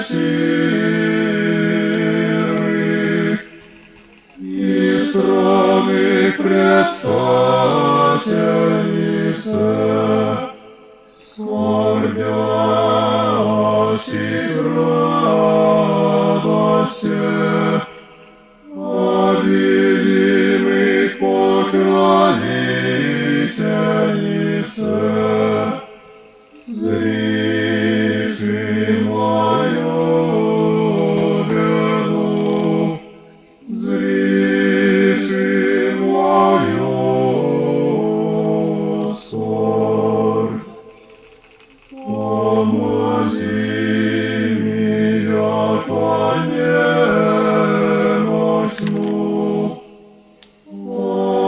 щирых и скромных предстательнице скорбящих радости, обидимых покровительнице, зриши мою беду, зриши мою скорбь. Помози мне, яко немощну,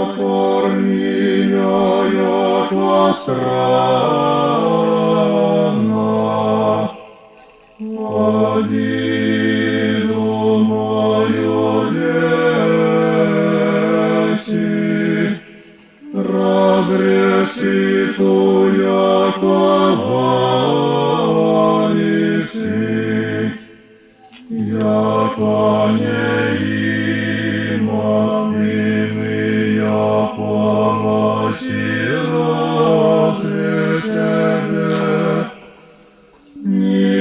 окорми меня, яко странно, обиду мою веси, разреши ту, яко волиши, яко не има иные помощи разве тебе, ни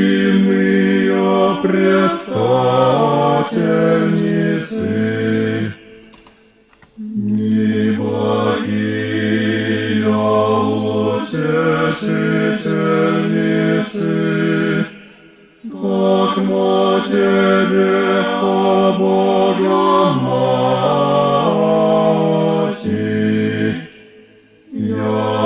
иные предстательницы, ни благие утешительницы, токмо тебе, о Бога Мати, я